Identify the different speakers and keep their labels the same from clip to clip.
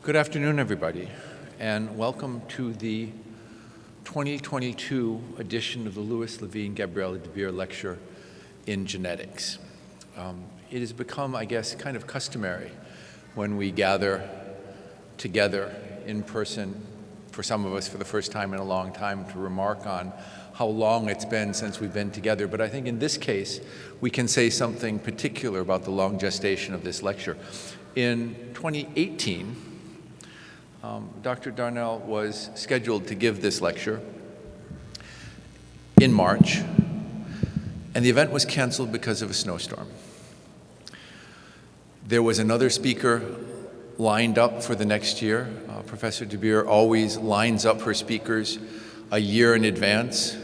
Speaker 1: Good afternoon, everybody, and welcome to the 2022 edition of the Louis Levine-Gabriela de Beer Lecture in Genetics. It has become, I guess, kind of customary when we gather together in person, for some of us for the first time in a long time, to remark on how long it's been since we've been together. But I think in this case, we can say something particular about the long gestation of this lecture. In 2018, Dr. Darnell was scheduled to give this lecture in March, and the event was canceled because of a snowstorm. There was another speaker lined up for the next year. Professor de Beer always lines up her speakers a year in advance.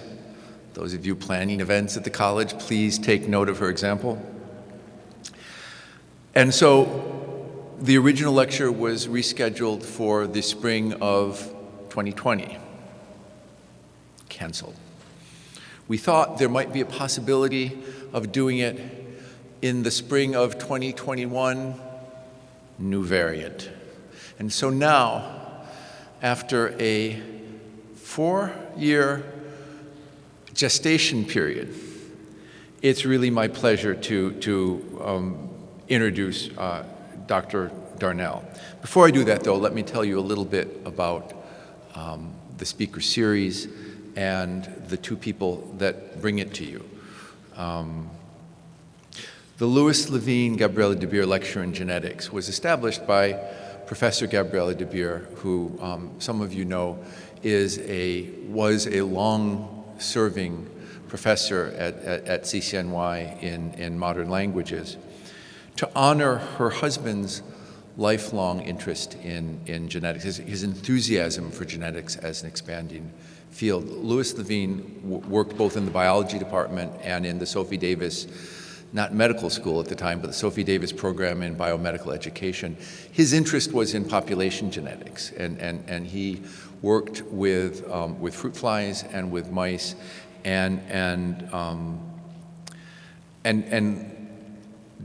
Speaker 1: Those of you planning events at the college, please take note of her example. And so the original lecture was rescheduled for the spring of 2020, canceled. We thought there might be a possibility of doing it in the spring of 2021, new variant. And so now, after a 4-year gestation period, it's really my pleasure to introduce Dr. Darnell. Before I do that, though, let me tell you a little bit about the speaker series and the two people that bring it to you. The Louis Levine-Gabriela de Beer Lecture in Genetics was established by Professor Gabriela de Beer, who some of you know was a long-serving professor at CCNY in modern languages, to honor her husband's lifelong interest in genetics, his enthusiasm for genetics as an expanding field. Louis Levine worked both in the biology department and in the Sophie Davis, not medical school at the time, but the Sophie Davis program in biomedical education. His interest was in population genetics, and he worked with fruit flies and with mice, and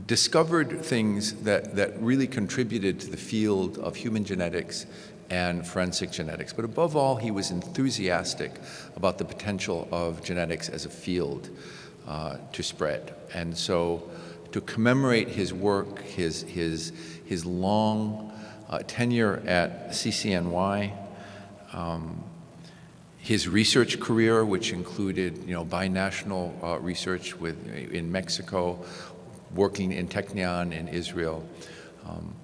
Speaker 1: discovered things that really contributed to the field of human genetics and forensic genetics. But above all, he was enthusiastic about the potential of genetics as a field to spread. And so to commemorate his work, his long tenure at CCNY, his research career, which included binational research in Mexico, working in Technion in Israel,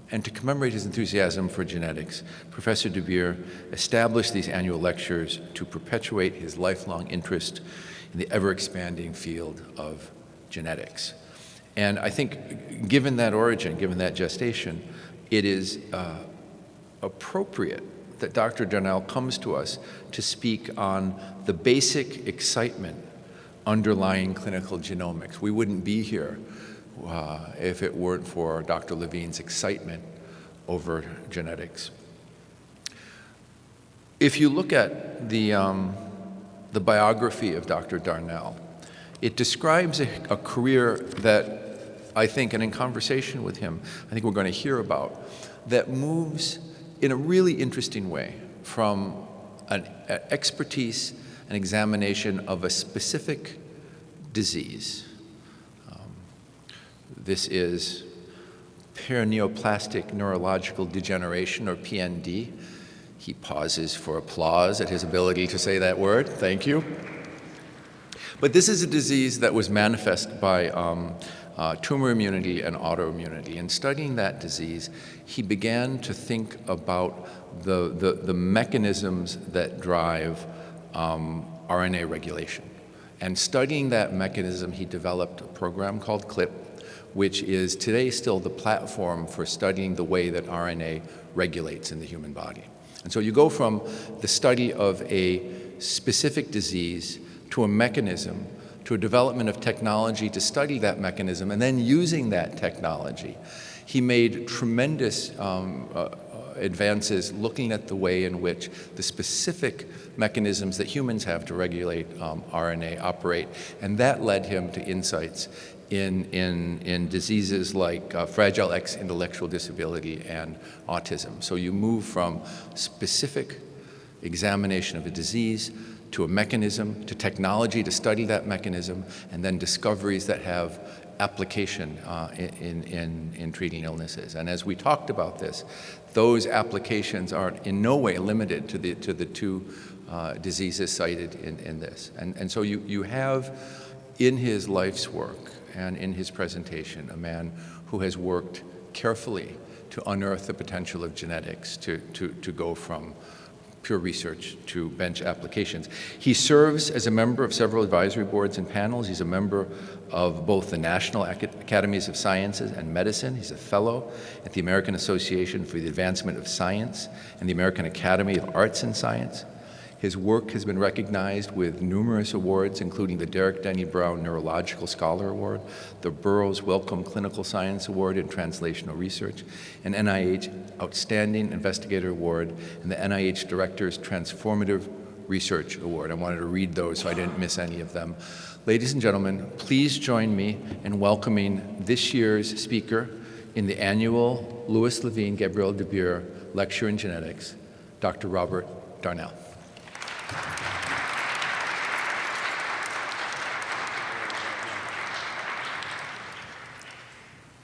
Speaker 1: and to commemorate his enthusiasm for genetics, Professor de Beer established these annual lectures to perpetuate his lifelong interest in the ever-expanding field of genetics. And I think, given that origin, given that gestation, it is appropriate that Dr. Darnell comes to us to speak on the basic excitement underlying clinical genomics. We wouldn't be here if it weren't for Dr. Levine's excitement over genetics. If you look at the biography of Dr. Darnell, it describes a career that I think, and in conversation with him, I think we're going to hear about, that moves in a really interesting way from an expertise and examination of a specific disease. This is paraneoplastic neurological degeneration, or PND. He pauses for applause at his ability to say that word. Thank you. But this is a disease that was manifest by tumor immunity and autoimmunity. In studying that disease, he began to think about the mechanisms that drive RNA regulation. And studying that mechanism, he developed a program called CLIP, which is today still the platform for studying the way that RNA regulates in the human body. And so you go from the study of a specific disease to a mechanism, to a development of technology to study that mechanism, and then using that technology. He made tremendous advances looking at the way in which the specific mechanisms that humans have to regulate RNA operate, and that led him to insights in diseases like Fragile X intellectual disability and autism. So you move from specific examination of a disease to a mechanism, to technology to study that mechanism, and then discoveries that have application in treating illnesses. And as we talked about this, those applications are in no way limited to the two diseases cited in this. And so you have in his life's work and in his presentation a man who has worked carefully to unearth the potential of genetics to go from pure research to bench applications. He serves as a member of several advisory boards and panels. He's a member of both the National Academies of Sciences and Medicine. He's a fellow at the American Association for the Advancement of Science and the American Academy of Arts and Science. His work has been recognized with numerous awards, including the Derek Denny Brown Neurological Scholar Award, the Burroughs Wellcome Clinical Science Award in Translational Research, an NIH Outstanding Investigator Award, and the NIH Director's Transformative Research Award. I wanted to read those so I didn't miss any of them. Ladies and gentlemen, please join me in welcoming this year's speaker in the annual Louis Levine Gabriel de Beer Lecture in Genetics, Dr. Robert Darnall.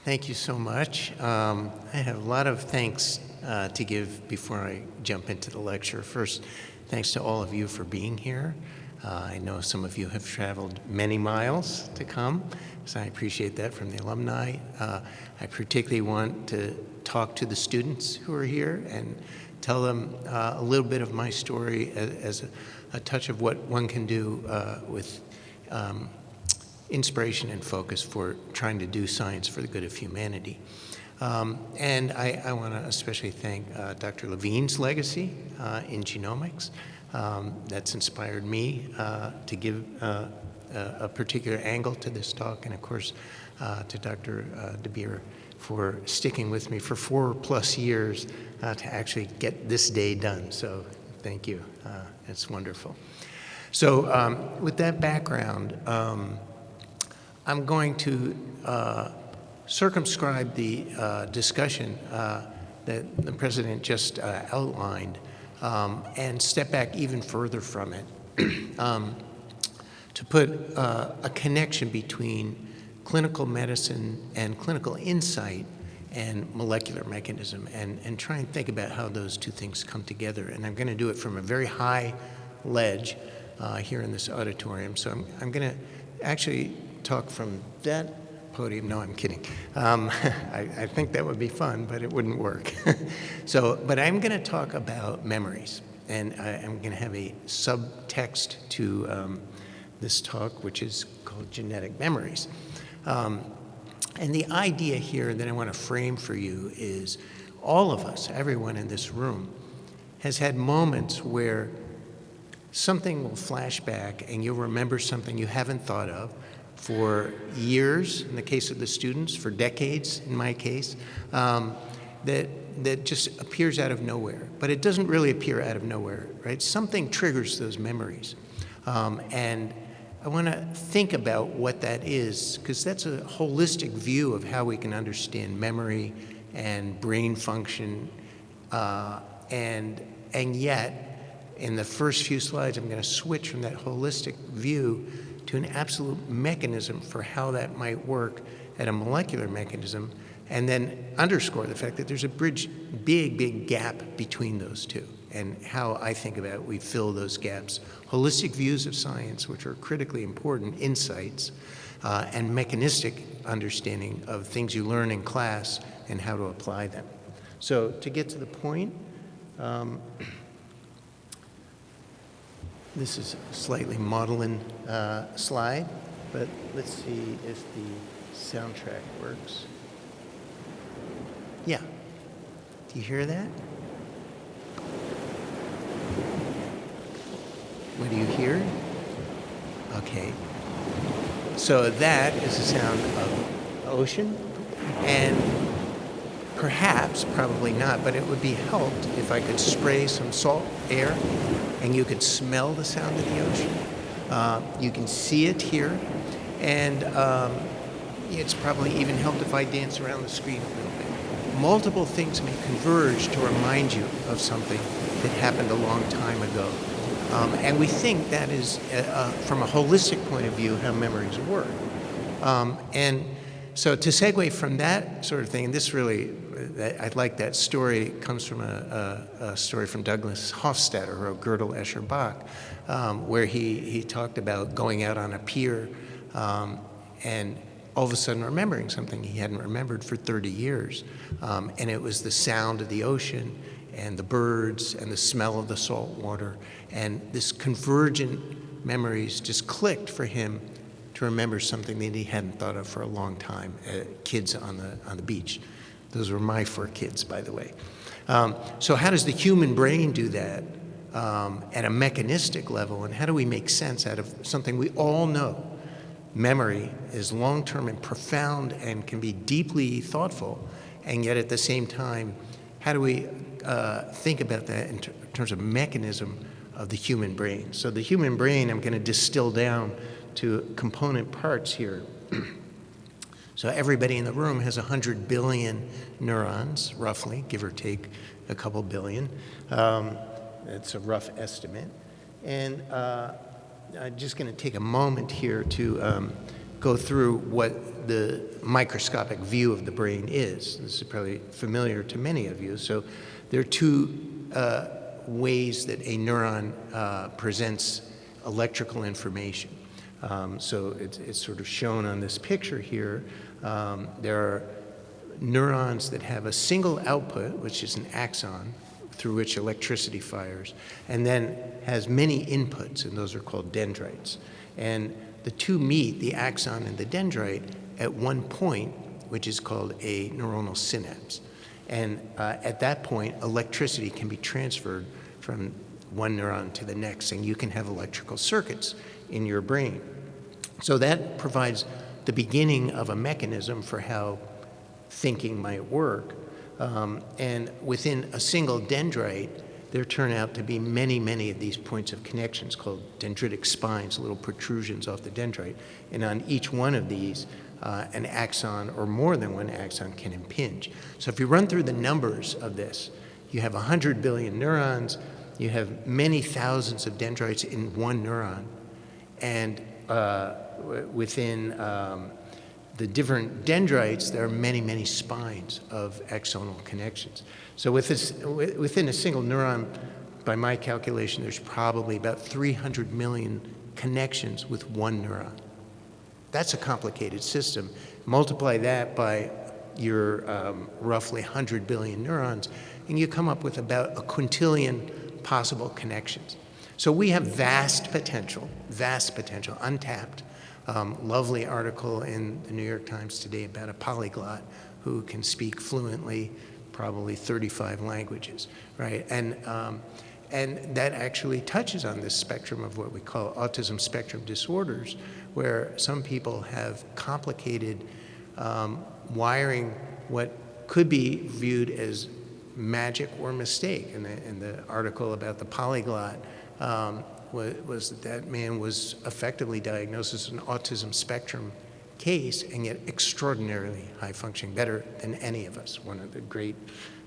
Speaker 2: Thank you so much. I have a lot of thanks to give before I jump into the lecture. First, thanks to all of you for being here. I know some of you have traveled many miles to come, so I appreciate that from the alumni. I particularly want to talk to the students who are here and tell them a little bit of my story as a touch of what one can do with inspiration and focus for trying to do science for the good of humanity. And I want to especially thank Dr. Levine's legacy in genomics. That's inspired me to give a particular angle to this talk, and of course to Dr. de Beer for sticking with me for 4+ years to actually get this day done. So thank you. It's wonderful. So with that background, I'm going to circumscribe the discussion that the President just outlined and step back even further from it to put a connection between clinical medicine and clinical insight and molecular mechanism and try and think about how those two things come together. And I'm going to do it from a very high ledge here in this auditorium. So I'm going to actually talk from that podium. No, I'm kidding. I think that would be fun, but it wouldn't work. But I'm going to talk about memories, and I'm going to have a subtext to this talk, which is called genetic memories. And the idea here that I want to frame for you is all of us, everyone in this room, has had moments where something will flash back and you'll remember something you haven't thought of for years, in the case of the students, for decades, in my case, that just appears out of nowhere. But it doesn't really appear out of nowhere, right? Something triggers those memories. And I want to think about what that is, because that's a holistic view of how we can understand memory and brain function. And yet, in the first few slides, I'm going to switch from that holistic view to an absolute mechanism for how that might work at a molecular mechanism, and then underscore the fact that there's a big gap between those two, and how I think about it, we fill those gaps. Holistic views of science, which are critically important, insights, and mechanistic understanding of things you learn in class and how to apply them. So to get to the point, this is a slightly maudlin slide, but let's see if the soundtrack works. Yeah. Do you hear that? What do you hear? Okay. So that is the sound of ocean, and perhaps, probably not, but it would be helped if I could spray some salt air and you could smell the sound of the ocean. You can see it here, and it's probably even helped if I dance around the screen a little bit. Multiple things may converge to remind you of something that happened a long time ago. And we think that is, from a holistic point of view, how memories work. And so to segue from that sort of thing, and this really, I like that story. It comes from a story from Douglas Hofstadter, who wrote Gödel, Escher, Bach, where he talked about going out on a pier and all of a sudden remembering something he hadn't remembered for 30 years. And it was the sound of the ocean and the birds and the smell of the salt water. And this convergent memories just clicked for him to remember something that he hadn't thought of for a long time. Kids on the beach. Those were my 4 kids, by the way. So how does the human brain do that at a mechanistic level, and how do we make sense out of something we all know? Memory is long-term and profound and can be deeply thoughtful, and yet at the same time, how do we think about that in terms of mechanism of the human brain? So the human brain, I'm going to distill down to component parts here. So everybody in the room has 100 billion neurons, roughly, give or take a couple billion. It's a rough estimate. And I'm just going to take a moment here to go through what the microscopic view of the brain is. This is probably familiar to many of you. So there are 2 ways that a neuron presents electrical information. So it's sort of shown on this picture here. There are neurons that have a single output, which is an axon, through which electricity fires, and then has many inputs, and those are called dendrites. And the 2 meet, the axon and the dendrite, at one point, which is called a neuronal synapse. And at that point, electricity can be transferred from one neuron to the next, and you can have electrical circuits in your brain. So that provides the beginning of a mechanism for how thinking might work. And within a single dendrite, there turn out to be many, many of these points of connections called dendritic spines, little protrusions off the dendrite. And on each one of these, an axon or more than one axon can impinge. So if you run through the numbers of this, you have 100 billion neurons, you have many thousands of dendrites in one neuron, and within the different dendrites, there are many, many spines of axonal connections. So within a single neuron, by my calculation, there's probably about 300 million connections with one neuron. That's a complicated system. Multiply that by your roughly 100 billion neurons, and you come up with about a quintillion possible connections. So we have vast potential, untapped. Lovely article in the New York Times today about a polyglot who can speak fluently, probably 35 languages, right? And that actually touches on this spectrum of what we call autism spectrum disorders, where some people have complicated wiring what could be viewed as magic or mistake. And the article about the polyglot was that man was effectively diagnosed as an autism spectrum case, and yet extraordinarily high functioning, better than any of us, one of the great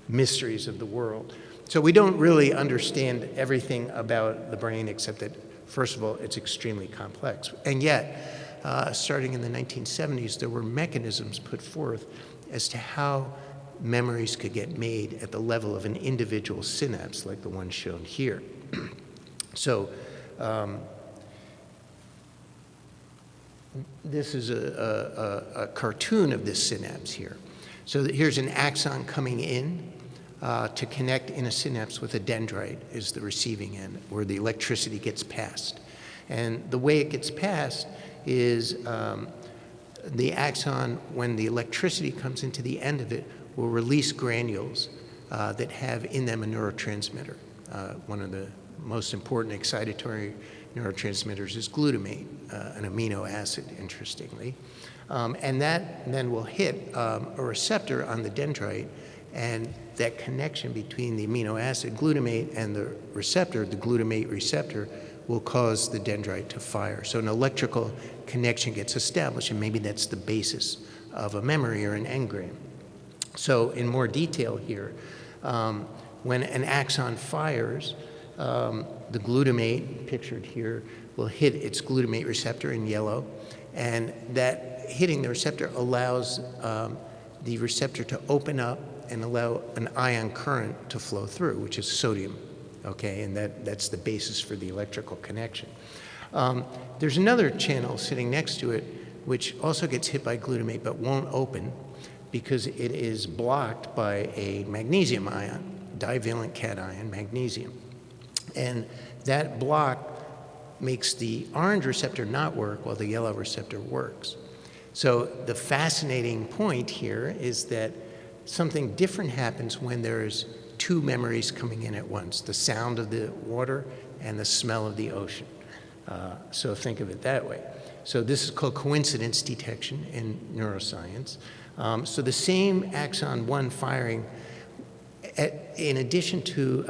Speaker 2: mysteries of the world. So we don't really understand everything about the brain, except that, first of all, it's extremely complex. And yet, starting in the 1970s, there were mechanisms put forth as to how memories could get made at the level of an individual synapse, like the one shown here. So this is a cartoon of this synapse here. So here's an axon coming in to connect in a synapse with a dendrite is the receiving end, where the electricity gets passed. And the way it gets passed is the axon, when the electricity comes into the end of it, will release granules that have in them a neurotransmitter. One of the most important excitatory neurotransmitters is glutamate, an amino acid, interestingly. And that then will hit a receptor on the dendrite, and that connection between the amino acid glutamate and the receptor, the glutamate receptor, will cause the dendrite to fire. So an electrical connection gets established, and maybe that's the basis of a memory or an engram. So in more detail here, when an axon fires, the glutamate, pictured here, will hit its glutamate receptor in yellow, and that hitting the receptor allows the receptor to open up and allow an ion current to flow through, which is sodium, okay? And that's the basis for the electrical connection. There's another channel sitting next to it which also gets hit by glutamate but won't open because it is blocked by a magnesium ion, divalent cation, magnesium. And that block makes the orange receptor not work while the yellow receptor works. So the fascinating point here is that something different happens when there's two memories coming in at once, the sound of the water and the smell of the ocean. So think of it that way. So this is called coincidence detection in neuroscience. So the same axon 1 firing, in addition to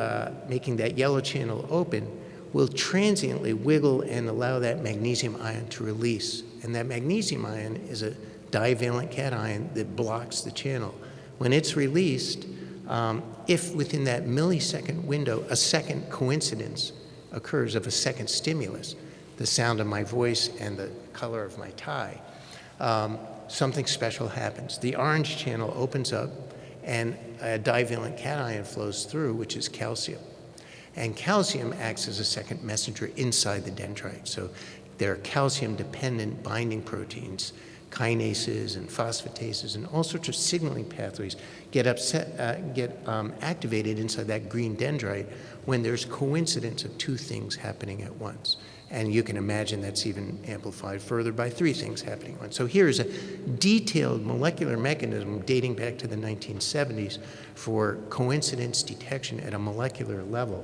Speaker 2: making that yellow channel open, will transiently wiggle and allow that magnesium ion to release. And that magnesium ion is a divalent cation that blocks the channel. When it's released, if within that millisecond window a second coincidence occurs of a second stimulus, the sound of my voice and the color of my tie, something special happens. The orange channel opens up and a divalent cation flows through, which is calcium. And calcium acts as a second messenger inside the dendrite. So there are calcium-dependent binding proteins, kinases and phosphatases, and all sorts of signaling pathways get activated inside that green dendrite when there's coincidence of two things happening at once. And you can imagine that's even amplified further by three things happening at once. So here's a detailed molecular mechanism dating back to the 1970s for coincidence detection at a molecular level,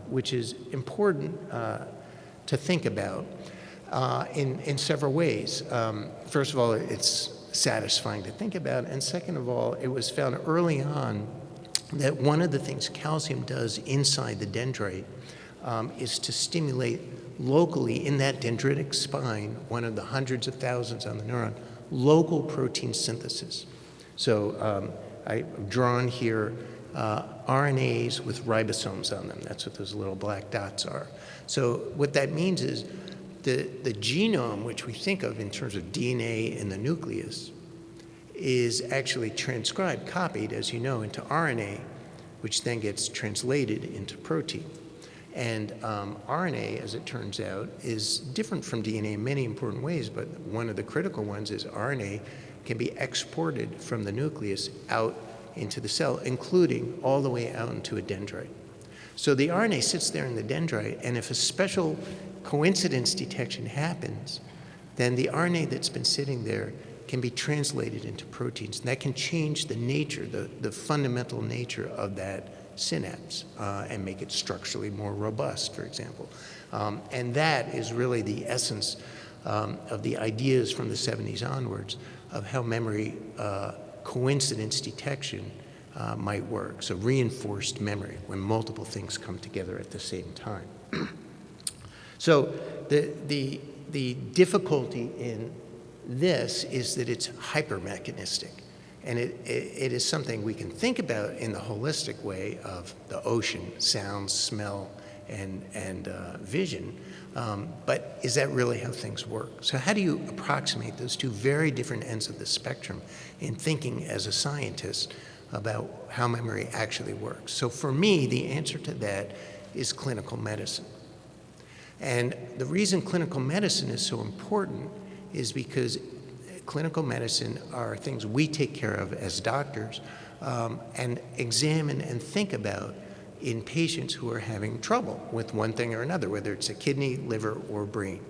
Speaker 2: which is important to think about in several ways. First of all, it's satisfying to think about, and second of all, it was found early on that one of the things calcium does inside the dendrite is to stimulate locally in that dendritic spine, one of the hundreds of thousands on the neuron, local protein synthesis. So I've drawn here RNAs with ribosomes on them. That's what those little black dots are. So what that means is the genome, which we think of in terms of DNA in the nucleus, is actually transcribed, copied, as you know, into RNA, which then gets translated into protein. And RNA, as it turns out, is different from DNA in many important ways, but one of the critical ones is RNA can be exported from the nucleus out into the cell, including all the way out into a dendrite. So the RNA sits there in the dendrite, and if a special coincidence detection happens, then the RNA that's been sitting there can be translated into proteins, and that can change the nature, the fundamental nature of that synapse and make it structurally more robust, for example. And that is really the essence of the ideas from the 70s onwards of how memory coincidence detection might work. So reinforced memory, when multiple things come together at the same time. So the difficulty in this is that it's hypermechanistic. And it is something we can think about in the holistic way of the ocean, sound, smell, and vision. But is that really how things work? So how do you approximate those two very different ends of the spectrum in thinking as a scientist about how memory actually works? So for me, the answer to that is clinical medicine. And the reason clinical medicine is so important is because clinical medicine are things we take care of as doctors and examine and think about in patients who are having trouble with one thing or another, whether it's a kidney, liver, or brain.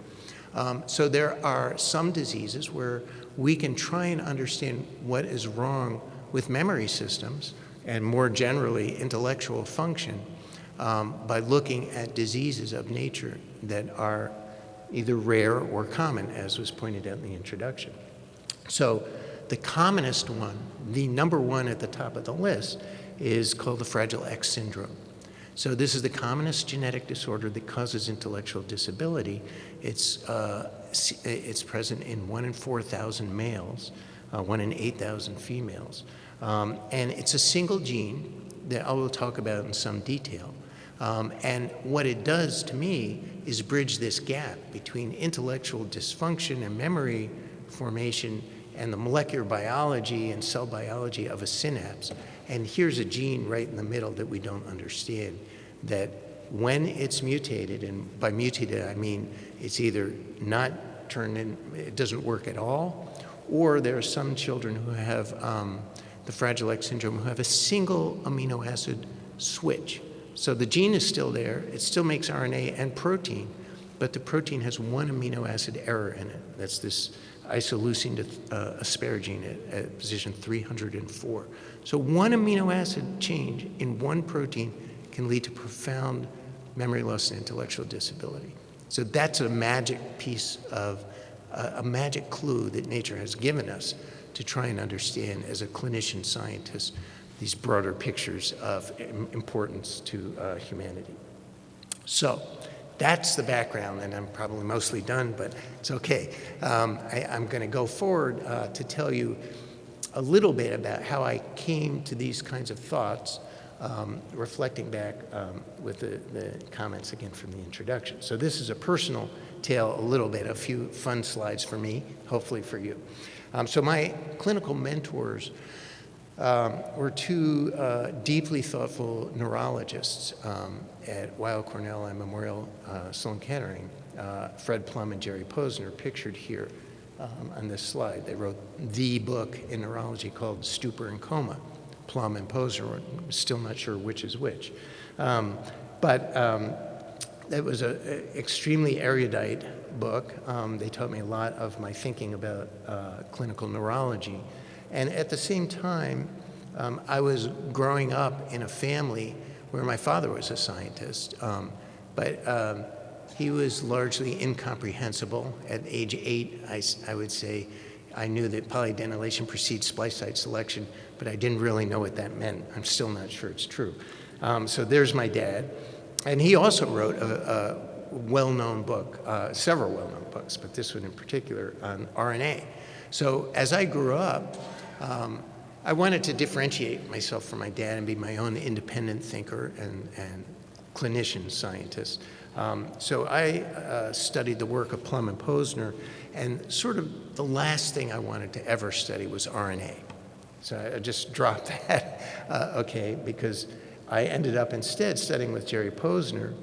Speaker 2: So there are some diseases where we can try and understand what is wrong with memory systems and more generally intellectual function by looking at diseases of nature that are either rare or common, as was pointed out in the introduction. So the commonest one, the number one at the top of the list, is called the Fragile X syndrome. So this is the commonest genetic disorder that causes intellectual disability. It's present in 1 in 4,000 males, 1 in 8,000 females. And it's a single gene that I will talk about in some detail. And what it does to me is bridge this gap between intellectual dysfunction and memory formation and the molecular biology and cell biology of a synapse. And here's a gene right in the middle that we don't understand, that when it's mutated, and by mutated I mean it's either not turned in, it doesn't work at all, or there are some children who have the Fragile X syndrome who have a single amino acid switch. So the gene is still there, it still makes RNA and protein, but the protein has one amino acid error in it. That's this isoleucine to asparagine at position 304. So one amino acid change in one protein can lead to profound memory loss and intellectual disability. So that's a magic piece of, a magic clue that nature has given us to try and understand as a clinician scientist these broader pictures of importance to humanity. So that's the background, and I'm probably mostly done, but it's okay. I'm going to go forward to tell you a little bit about how I came to these kinds of thoughts, reflecting back with the comments again from the introduction. So this is a personal tale, a little bit, a few fun slides for me, hopefully for you. So my clinical mentors were two deeply thoughtful neurologists at Weill Cornell and Memorial Sloan Kettering, Fred Plum and Jerry Posner, pictured here on this slide. They wrote the book in neurology called Stupor and Coma. Plum and Posner, I'm still not sure which is which. But it was an extremely erudite book. They taught me a lot of my thinking about clinical neurology. And at the same time, I was growing up in a family where my father was a scientist, but he was largely incomprehensible. At age 8, I would say, I knew that polyadenylation precedes splice site selection, but I didn't really know what that meant. I'm still not sure it's true. So there's my dad. And he also wrote a well-known book, several well-known books, but this one in particular, on RNA. So as I grew up, I wanted to differentiate myself from my dad and be my own independent thinker and clinician scientist. So I studied the work of Plum and Posner, and sort of the last thing I wanted to ever study was RNA. So I just dropped that, okay, because I ended up instead studying with Jerry Posner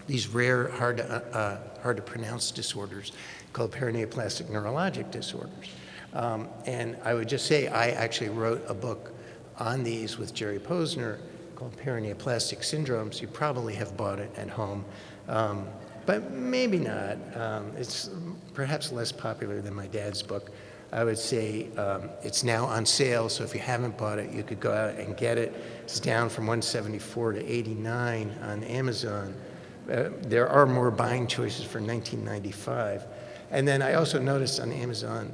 Speaker 2: these rare, hard to pronounce disorders called paraneoplastic neurologic disorders. And I would just say I actually wrote a book on these with Jerry Posner called Paraneoplastic Syndromes. You probably have bought it at home, but maybe not. It's perhaps less popular than my dad's book. I would say it's now on sale, so if you haven't bought it, you could go out and get it. It's down from $174 to $89 on Amazon. There are more buying choices for $19.95. And then I also noticed on Amazon,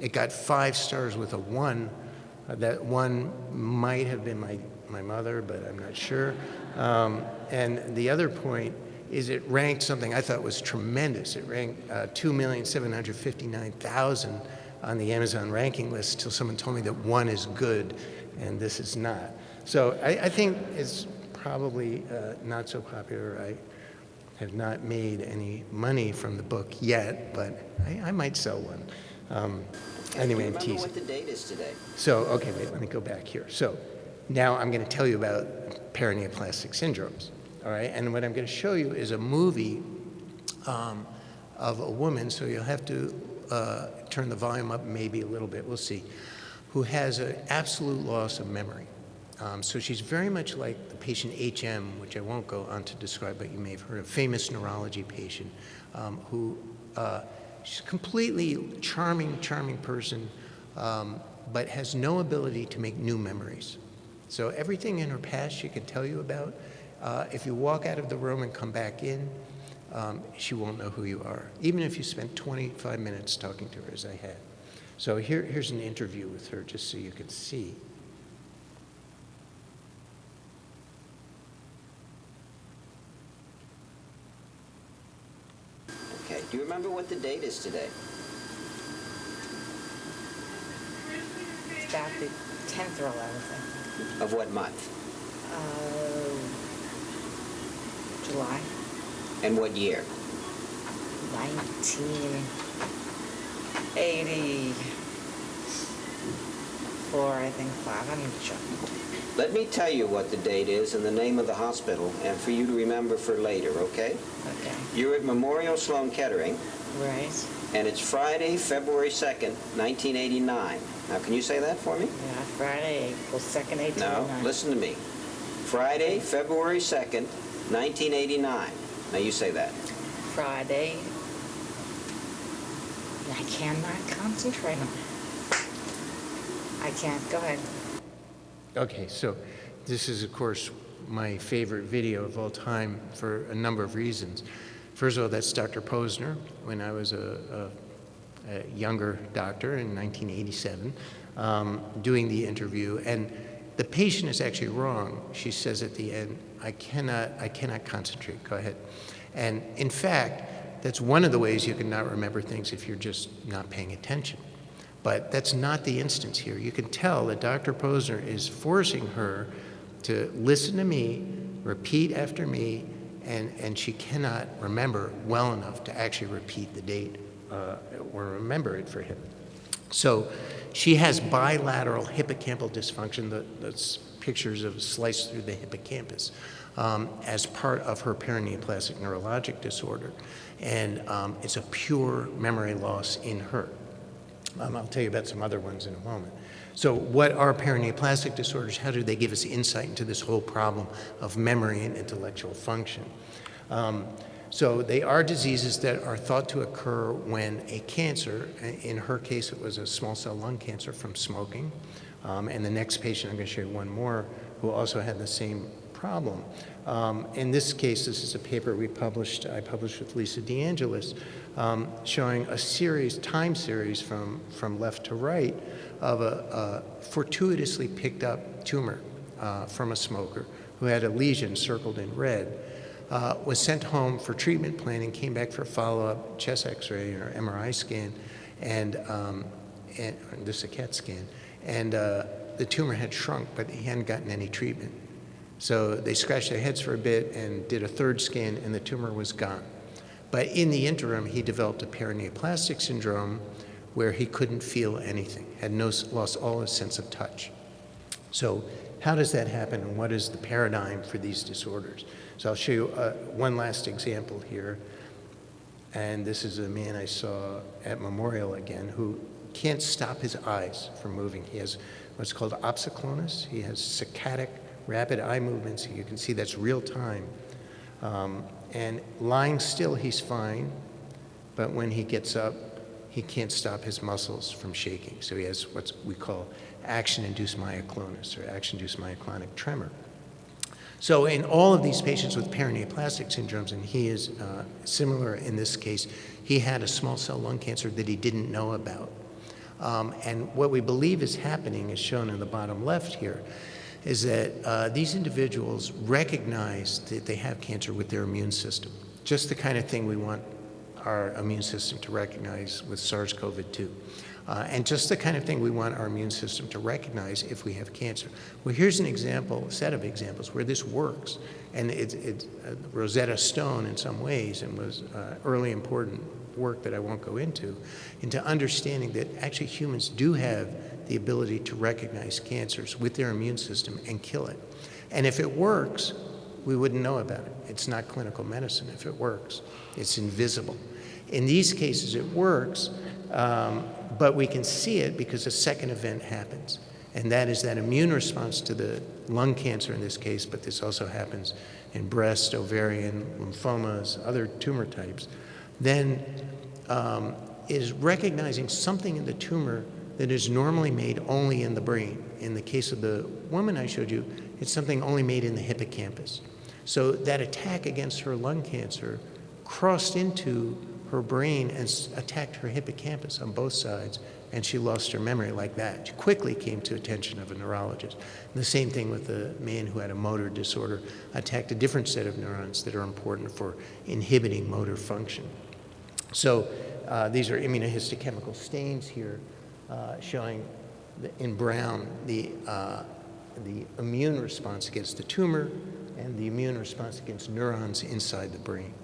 Speaker 2: it got 5 stars with a 1. That 1 might have been my mother, but I'm not sure. And the other point is it ranked something I thought was tremendous. It ranked 2,759,000 on the Amazon ranking list till someone told me that 1 is good and this is not. So I think it's probably not so popular. I have not made any money from the book yet, but I might sell one. Anyway, I'm teasing.
Speaker 3: What the date is today.
Speaker 2: So, okay, wait, let me go back here. So now I'm going to tell you about paraneoplastic syndromes, all right? And what I'm going to show you is a movie of a woman, so you'll have to turn the volume up maybe a little bit, we'll see, who has an absolute loss of memory. So she's very much like the patient HM, which I won't go on to describe, but you may have heard of, famous neurology patient who she's a completely charming person, but has no ability to make new memories. So everything in her past she can tell you about. If you walk out of the room and come back in, she won't know who you are, even if you spent 25 minutes talking to her, as I had. So here's an interview with her, just so you can see.
Speaker 3: right. Do you remember what the date is today?
Speaker 4: It's about the 10th or 11th, I think.
Speaker 3: Of what month?
Speaker 4: July
Speaker 3: And what year?
Speaker 4: 1984, I think, 5. I'm not sure.
Speaker 3: Let me tell you what the date is and the name of the hospital, and for you to remember for later, okay?
Speaker 4: Okay.
Speaker 3: You're at Memorial Sloan Kettering,
Speaker 4: Right.
Speaker 3: and it's Friday, February 2nd, 1989. Now, can you say that for me?
Speaker 4: Yeah, Friday, April 2nd, 1889.
Speaker 3: No, listen to me. Friday, February 2nd, 1989. Now, you say that.
Speaker 4: Friday. I cannot concentrate on it. I can't. Go ahead.
Speaker 2: Okay, so this is, of course, my favorite video of all time for a number of reasons. First of all, that's Dr. Posner when I was a younger doctor in 1987, doing the interview. And the patient is actually wrong. She says at the end, I cannot concentrate. Go ahead. And in fact, that's one of the ways you can not remember things if you're just not paying attention. But that's not the instance here. You can tell that Dr. Posner is forcing her to listen to me, repeat after me, and she cannot remember well enough to actually repeat the date or remember it for him. So she has bilateral hippocampal dysfunction, that's pictures of slice through the hippocampus, as part of her paraneoplastic neurologic disorder. And it's a pure memory loss in her. I'll tell you about some other ones in a moment. So what are paraneoplastic disorders? How do they give us insight into this whole problem of memory and intellectual function? So they are diseases that are thought to occur when a cancer, in her case it was a small cell lung cancer from smoking, and the next patient, I'm going to show you one more, who also had the same problem. In this case, this is a paper I published with Lisa DeAngelis, showing a time series from left to right of a fortuitously picked up tumor from a smoker who had a lesion circled in red, was sent home for treatment planning, came back for a follow-up chest x-ray or MRI scan, and this is a CAT scan, and the tumor had shrunk, but he hadn't gotten any treatment. So they scratched their heads for a bit and did a third scan, and the tumor was gone. But in the interim, he developed a paraneoplastic syndrome where he couldn't feel anything, lost all his sense of touch. So how does that happen, and what is the paradigm for these disorders? So I'll show you one last example here. And this is a man I saw at Memorial again who can't stop his eyes from moving. He has what's called opsoclonus. He has saccadic rapid eye movements. You can see that's real time. And lying still, he's fine. But when he gets up, he can't stop his muscles from shaking. So he has what we call action-induced myoclonus or action-induced myoclonic tremor. So in all of these patients with paraneoplastic syndromes, and he is similar in this case, he had a small cell lung cancer that he didn't know about. And what we believe is happening, as shown in the bottom left here, is that these individuals recognize that they have cancer with their immune system, just the kind of thing we want our immune system to recognize with SARS-CoV-2. And just the kind of thing we want our immune system to recognize if we have cancer. Well, here's an example, a set of examples where this works. And it's Rosetta Stone in some ways, and was early important work that I won't go into understanding that actually humans do have the ability to recognize cancers with their immune system and kill it. And if it works, we wouldn't know about it. It's not clinical medicine if it works. It's invisible. In these cases, it works, but we can see it because a second event happens. And that is that immune response to the lung cancer in this case, but this also happens in breast, ovarian, lymphomas, other tumor types, then is recognizing something in the tumor that is normally made only in the brain. In the case of the woman I showed you, it's something only made in the hippocampus. So that attack against her lung cancer crossed into her brain and attacked her hippocampus on both sides, and she lost her memory like that. She quickly came to attention of a neurologist. And the same thing with the man who had a motor disorder, attacked a different set of neurons that are important for inhibiting motor function. So these are immunohistochemical stains here showing in brown the immune response against the tumor and the immune response against neurons inside the brain.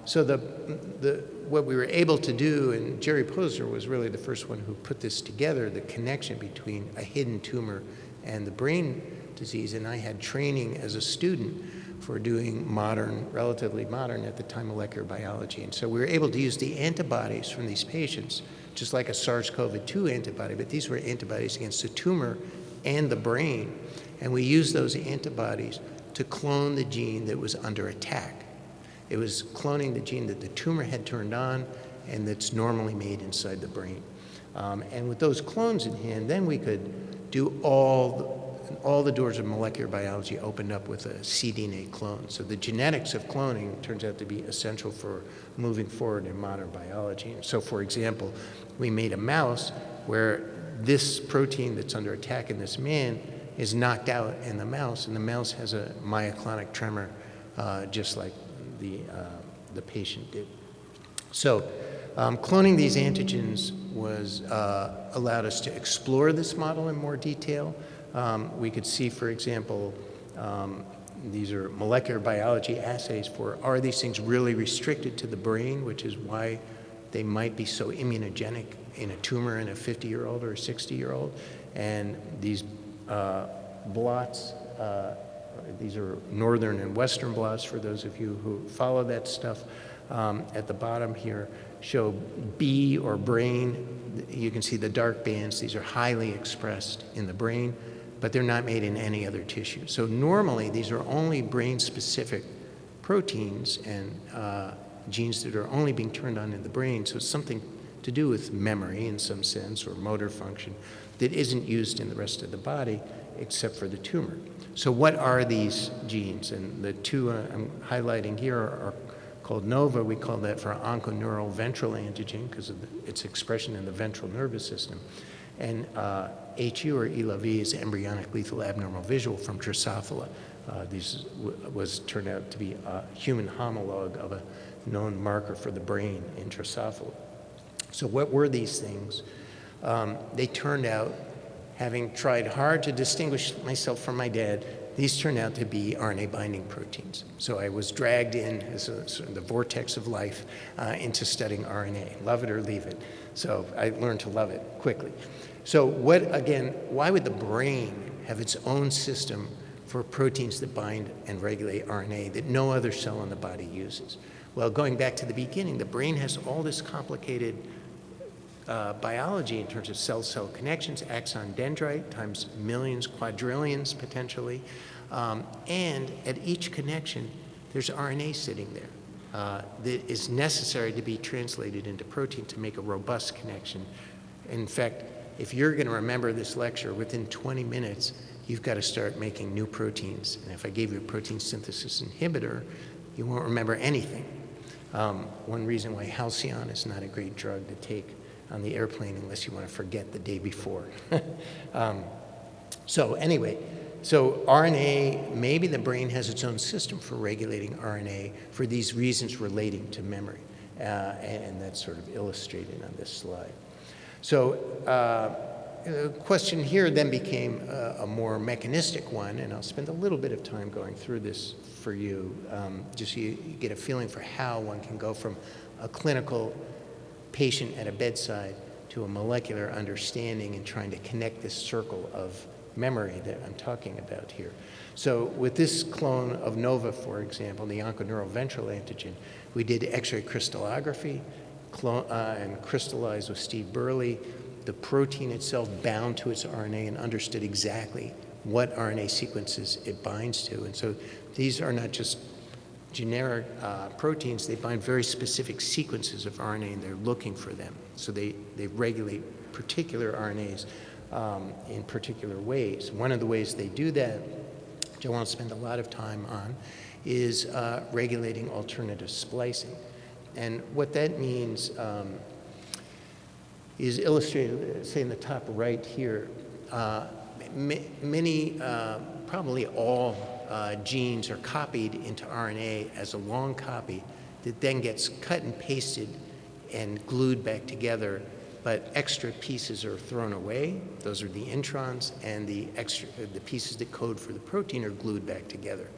Speaker 2: So what we were able to do, and Jerry Posner was really the first one who put this together, the connection between a hidden tumor and the brain disease, and I had training as a student for doing relatively modern at the time, molecular biology. And so we were able to use the antibodies from these patients, just like a SARS-CoV-2 antibody, but these were antibodies against the tumor and the brain. And we used those antibodies to clone the gene that was under attack. It was cloning the gene that the tumor had turned on and that's normally made inside the brain. And with those clones in hand, then we could do all the doors of molecular biology opened up with a cDNA clone. So the genetics of cloning turns out to be essential for moving forward in modern biology. And so, for example, we made a mouse where this protein that's under attack in this man is knocked out in the mouse, and the mouse has a myoclonic tremor just like the patient did. So cloning these antigens allowed us to explore this model in more detail. We could see, for example, these are molecular biology assays for, are these things really restricted to the brain, which is why they might be so immunogenic in a tumor in a 50-year-old or a 60-year-old. And these blots, these are northern and western blots for those of you who follow that stuff. At the bottom here show B or brain. You can see the dark bands. These are highly expressed in the brain, but they're not made in any other tissue. So normally these are only brain-specific proteins and genes that are only being turned on in the brain. So it's something to do with memory in some sense or motor function that isn't used in the rest of the body except for the tumor. So what are these genes? And the two I'm highlighting here are called NOVA. We call that for onconeural ventral antigen because of its expression in the ventral nervous system. And HU or ELA-V is embryonic lethal abnormal visual from Drosophila. These turned out to be a human homologue of a known marker for the brain in Drosophila. So what were these things? They turned out, having tried hard to distinguish myself from my dad, these turned out to be RNA binding proteins. So I was dragged in as sort of the vortex of life into studying RNA. Love it or leave it. So I learned to love it quickly. So why would the brain have its own system for proteins that bind and regulate RNA that no other cell in the body uses? Well, going back to the beginning, the brain has all this complicated biology in terms of cell-cell connections, axon dendrite times millions, quadrillions potentially, and at each connection there's RNA sitting there that is necessary to be translated into protein to make a robust connection. In fact, if you're going to remember this lecture within 20 minutes, you've got to start making new proteins. And if I gave you a protein synthesis inhibitor, you won't remember anything. One reason why Halcyon is not a great drug to take on the airplane unless you want to forget the day before. So anyway, so RNA, maybe the brain has its own system for regulating RNA for these reasons relating to memory. And that's sort of illustrated on this slide. So the question here then became a more mechanistic one, and I'll spend a little bit of time going through this for you, just so you get a feeling for how one can go from a clinical patient at a bedside to a molecular understanding and trying to connect this circle of memory that I'm talking about here. So with this clone of NOVA, for example, the onconeural ventral antigen, we did X-ray crystallography and crystallized with Steve Burley the protein itself bound to its RNA and understood exactly what RNA sequences it binds to. And so these are not just generic proteins, they bind very specific sequences of RNA and they're looking for them. So they regulate particular RNAs in particular ways. One of the ways they do that, which I won't spend a lot of time on, is regulating alternative splicing. And what that means is illustrated, say in the top right here. Many, probably all genes are copied into RNA as a long copy that then gets cut and pasted and glued back together, but extra pieces are thrown away. Those are the introns, and the pieces that code for the protein are glued back together.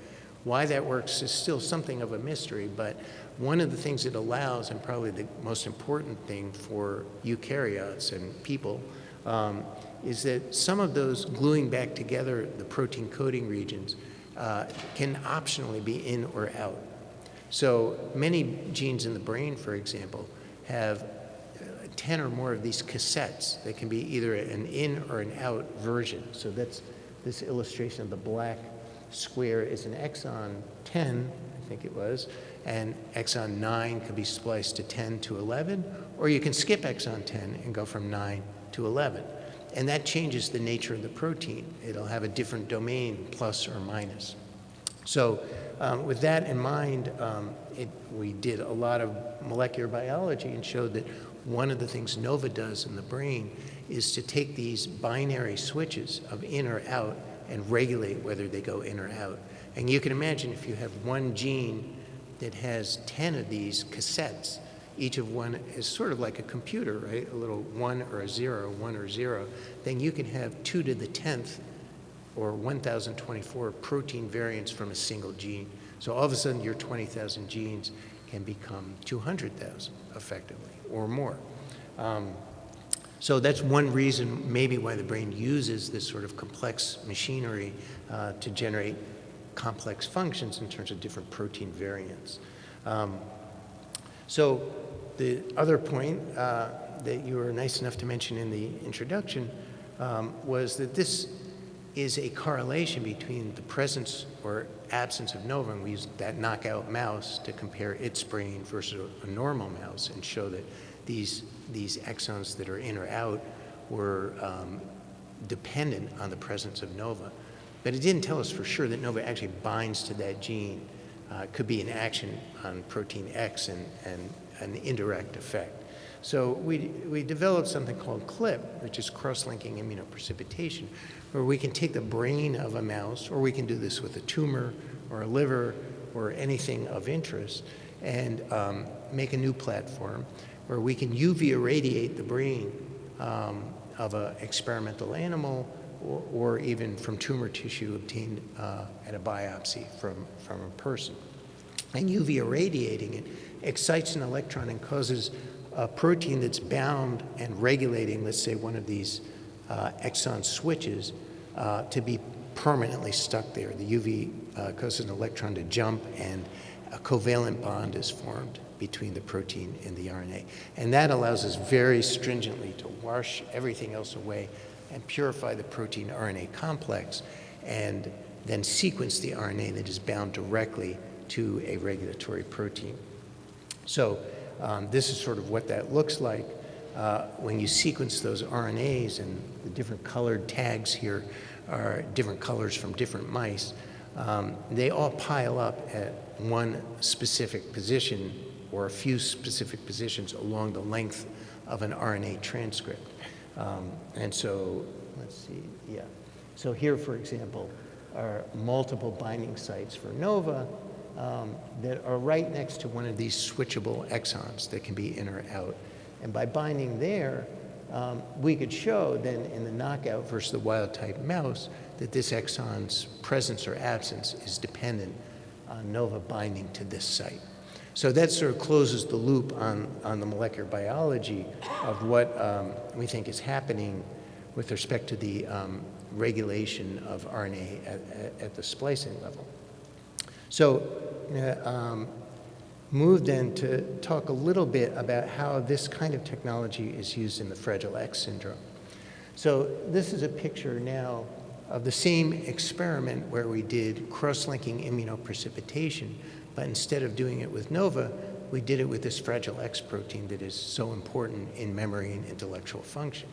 Speaker 2: Why that works is still something of a mystery, but one of the things it allows, and probably the most important thing for eukaryotes and people, is that some of those gluing back together the protein coding regions can optionally be in or out. So many genes in the brain, for example, have 10 or more of these cassettes. They can be either an in or an out version. So that's this illustration of the black square is an exon 10, I think it was, and exon 9 could be spliced to 10 to 11, or you can skip exon 10 and go from 9 to 11. And that changes the nature of the protein. It'll have a different domain, plus or minus. So with that in mind, we did a lot of molecular biology and showed that one of the things NOVA does in the brain is to take these binary switches of in or out and regulate whether they go in or out. And you can imagine if you have one gene that has 10 of these cassettes, each of one is sort of like a computer, right? A little 1 or a 0, 1 or 0. Then you can have 2 to the 10th or 1,024 protein variants from a single gene. So all of a sudden your 20,000 genes can become 200,000 effectively or more. So that's one reason maybe why the brain uses this sort of complex machinery to generate complex functions in terms of different protein variants. So the other point that you were nice enough to mention in the introduction was that this is a correlation between the presence or absence of NOVA, and we used that knockout mouse to compare its brain versus a normal mouse and show that these exons that are in or out were dependent on the presence of NOVA. But it didn't tell us for sure that NOVA actually binds to that gene. It could be an action on protein X and an indirect effect. So we developed something called CLIP, which is cross-linking immunoprecipitation, where we can take the brain of a mouse, or we can do this with a tumor or a liver or anything of interest, and make a new platform where we can UV irradiate the brain of an experimental animal or even from tumor tissue obtained at a biopsy from a person. And UV irradiating it excites an electron and causes a protein that's bound and regulating, let's say, one of these exon switches to be permanently stuck there. The UV causes an electron to jump, and a covalent bond is formed between the protein and the RNA. And that allows us very stringently to wash everything else away and purify the protein RNA complex, and then sequence the RNA that is bound directly to a regulatory protein. So this is sort of what that looks like. When you sequence those RNAs, and the different colored tags here are different colors from different mice, they all pile up at one specific position or a few specific positions along the length of an RNA transcript. And so, let's see, yeah. So here, for example, are multiple binding sites for NOVA that are right next to one of these switchable exons that can be in or out. And by binding there, we could show then in the knockout versus the wild-type mouse that this exon's presence or absence is dependent on NOVA binding to this site. So that sort of closes the loop on the molecular biology of what we think is happening with respect to the regulation of RNA at the splicing level. So move then to talk a little bit about how this kind of technology is used in the Fragile X syndrome. So this is a picture now of the same experiment where we did cross-linking immunoprecipitation, but instead of doing it with NOVA, we did it with this Fragile X protein that is so important in memory and intellectual function.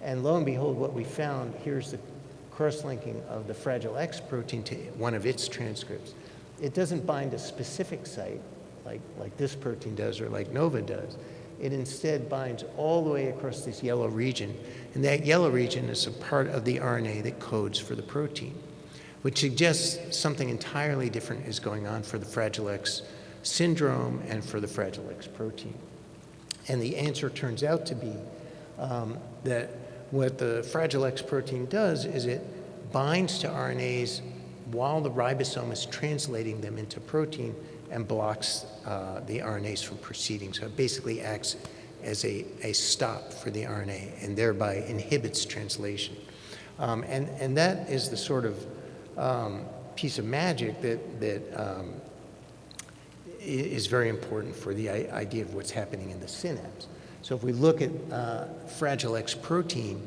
Speaker 2: And lo and behold, what we found, here's the cross-linking of the Fragile X protein to one of its transcripts. It doesn't bind a specific site like this protein does or like NOVA does. It instead binds all the way across this yellow region, and that yellow region is a part of the RNA that codes for the protein, which suggests something entirely different is going on for the Fragile X syndrome and for the Fragile X protein. And the answer turns out to be that what the Fragile X protein does is it binds to RNAs while the ribosome is translating them into protein and blocks the RNAs from proceeding. So it basically acts as a stop for the RNA and thereby inhibits translation. And that is the sort of piece of magic that is very important for the idea of what's happening in the synapse. So if we look at Fragile X protein,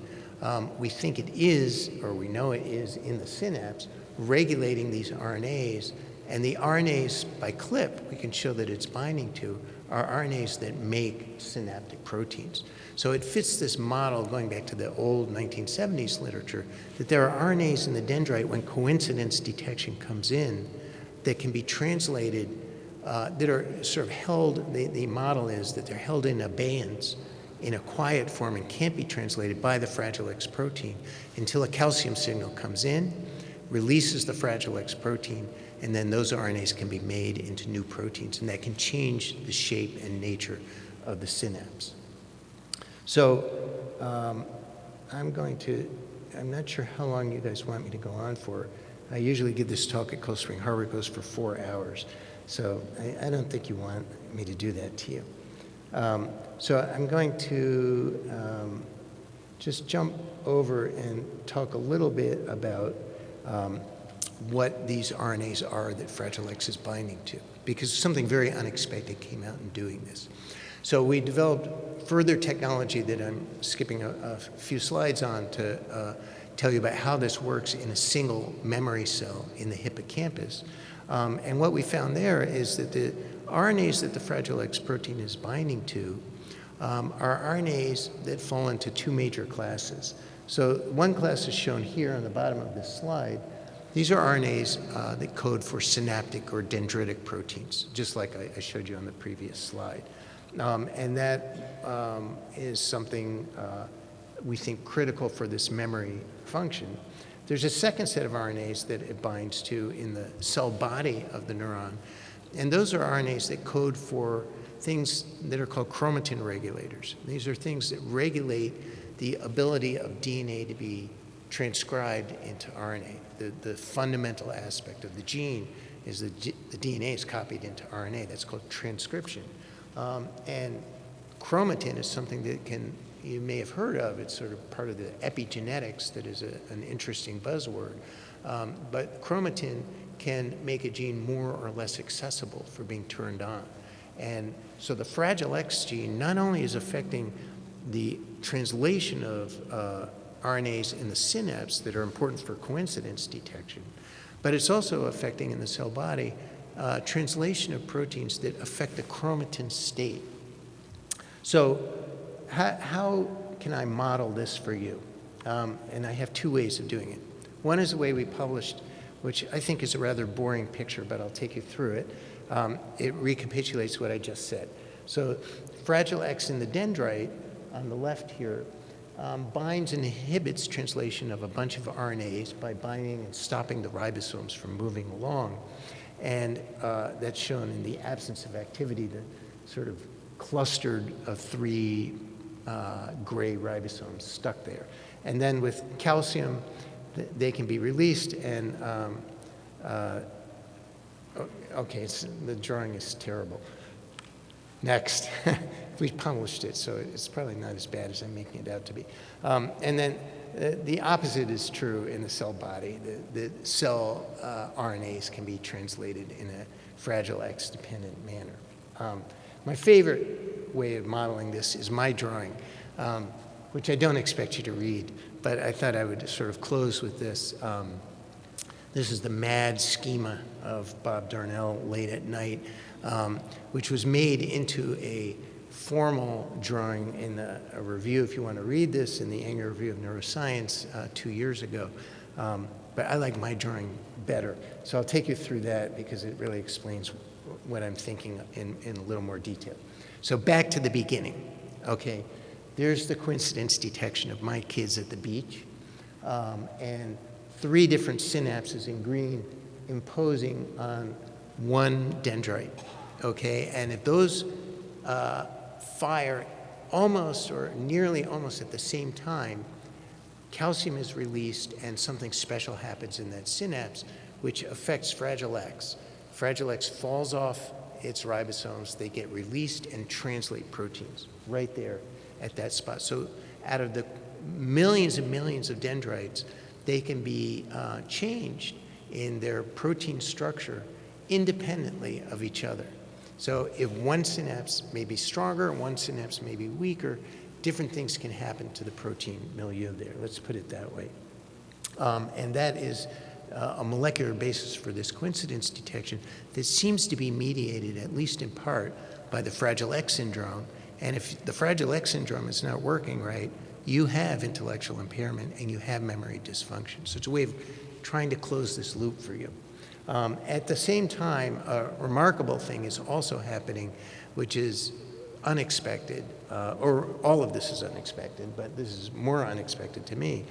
Speaker 2: we think it is, or we know it is, in the synapse, regulating these RNAs. And the RNAs, by CLIP, we can show that it's binding to, are RNAs that make synaptic proteins. So it fits this model, going back to the old 1970s literature, that there are RNAs in the dendrite when coincidence detection comes in that can be translated, that are sort of held, the model is that they're held in abeyance in a quiet form and can't be translated by the Fragile X protein until a calcium signal comes in, releases the Fragile X protein, and then those RNAs can be made into new proteins, and that can change the shape and nature of the synapse. So I'm not sure how long you guys want me to go on for. I usually give this talk at Cold Spring Harbor. It goes for 4 hours. So I don't think you want me to do that to you. So I'm going to just jump over and talk a little bit about what these RNAs are that Fragile X is binding to, because something very unexpected came out in doing this. So we developed further technology that I'm skipping a few slides on to tell you about how this works in a single memory cell in the hippocampus. And what we found there is that the RNAs that the Fragile X protein is binding to are RNAs that fall into two major classes. So one class is shown here on the bottom of this slide. These are RNAs that code for synaptic or dendritic proteins, just like I showed you on the previous slide. And that is something we think critical for this memory function. There's a second set of RNAs that it binds to in the cell body of the neuron. And those are RNAs that code for things that are called chromatin regulators. These are things that regulate the ability of DNA to be transcribed into RNA. The fundamental aspect of the gene is the DNA is copied into RNA. That's called transcription. And chromatin is something that you may have heard of. It's sort of part of the epigenetics that is an interesting buzzword. But chromatin can make a gene more or less accessible for being turned on. And so the Fragile X gene not only is affecting the translation of RNAs in the synapse that are important for coincidence detection, but it's also affecting in the cell body translation of proteins that affect the chromatin state. So how can I model this for you? And I have two ways of doing it. One is the way we published, which I think is a rather boring picture, but I'll take you through it. It recapitulates what I just said. So Fragile X in the dendrite on the left here binds and inhibits translation of a bunch of RNAs by binding and stopping the ribosomes from moving along. And that's shown in the absence of activity, the sort of clustered of three gray ribosomes stuck there. And then with calcium, they can be released and, okay, the drawing is terrible. Next. We published it, so it's probably not as bad as I'm making it out to be. And then the opposite is true in the cell body. The cell RNAs can be translated in a Fragile X-dependent manner. My favorite way of modeling this is my drawing, which I don't expect you to read, but I thought I would sort of close with this. This is the MAD schema of Bob Darnell late at night, which was made into a formal drawing in a review, if you want to read this, in the Annual Review of Neuroscience 2 years ago. But I like my drawing better. So I'll take you through that because it really explains what I'm thinking in a little more detail. So back to the beginning. Okay, there's the coincidence detection of my kids at the beach. And 3 different synapses in green imposing on one dendrite. okay? And if those fire almost or nearly almost at the same time, calcium is released and something special happens in that synapse, which affects Fragile X. Fragile X falls off its ribosomes, they get released and translate proteins right there at that spot. So out of the millions and millions of dendrites, they can be changed in their protein structure independently of each other. So if one synapse may be stronger, one synapse may be weaker, different things can happen to the protein milieu there. Let's put it that way. And that is a molecular basis for this coincidence detection that seems to be mediated, at least in part, by the Fragile X syndrome. And if the Fragile X syndrome is not working right, you have intellectual impairment and you have memory dysfunction. So it's a way of trying to close this loop for you. At the same time, a remarkable thing is also happening, which is unexpected, or all of this is unexpected, but this is more unexpected to me,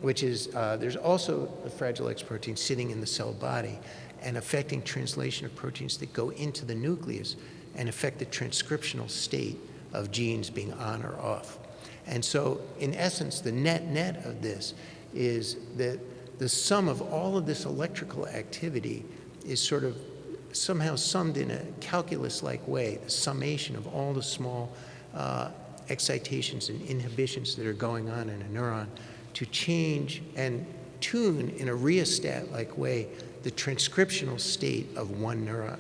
Speaker 2: which is there's also the Fragile X protein sitting in the cell body and affecting translation of proteins that go into the nucleus and affect the transcriptional state of genes being on or off. And so, in essence, the net of this is that the sum of all of this electrical activity is sort of somehow summed in a calculus-like way, the summation of all the small excitations and inhibitions that are going on in a neuron to change and tune in a rheostat-like way the transcriptional state of one neuron.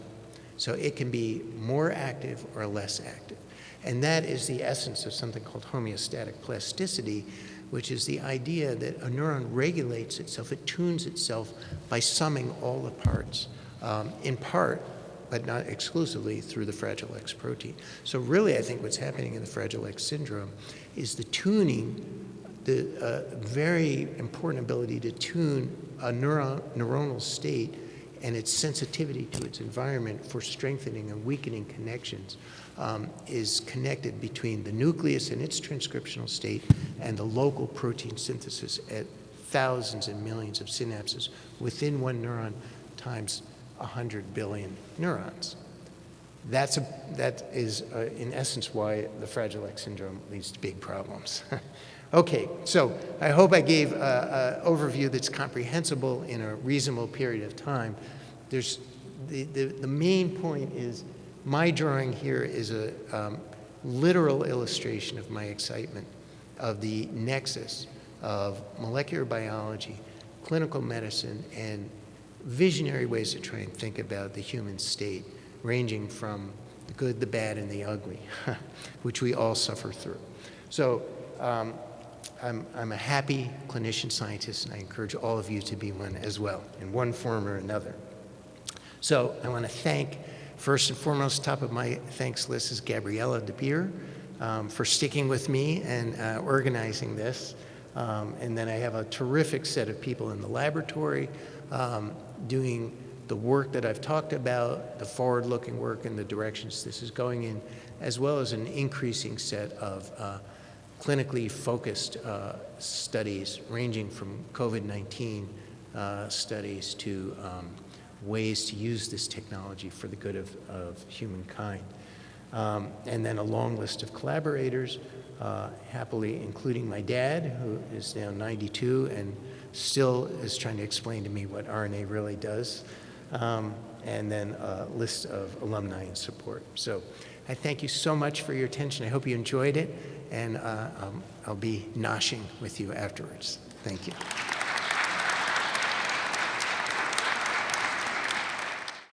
Speaker 2: So it can be more active or less active. And that is the essence of something called homeostatic plasticity, which is the idea that a neuron regulates itself, it tunes itself by summing all the parts, in part, but not exclusively, through the Fragile X protein. So really, I think what's happening in the Fragile X syndrome is the tuning, the very important ability to tune a neuronal state and its sensitivity to its environment for strengthening and weakening connections is connected between the nucleus and its transcriptional state and the local protein synthesis at thousands and millions of synapses within one neuron times 100 billion neurons. That is, in essence, why the Fragile X syndrome leads to big problems. Okay, so I hope I gave an overview that's comprehensible in a reasonable period of time. There's the main point is my drawing here is a literal illustration of my excitement of the nexus of molecular biology, clinical medicine, and visionary ways to try and think about the human state, ranging from the good, the bad, and the ugly, which we all suffer through. So I'm a happy clinician scientist, and I encourage all of you to be one as well, in one form or another. So I want to thank, first and foremost, top of my thanks list is Gabriella De Beer for sticking with me and organizing this. And then I have a terrific set of people in the laboratory doing the work that I've talked about, the forward-looking work and the directions this is going in, as well as an increasing set of clinically focused studies ranging from COVID-19 studies to ways to use this technology for the good of humankind. And then a long list of collaborators, happily including my dad, who is now 92 and still is trying to explain to me what RNA really does, and then a list of alumni and support. So I thank you so much for your attention. I hope you enjoyed it, and I'll be noshing with you afterwards. Thank you.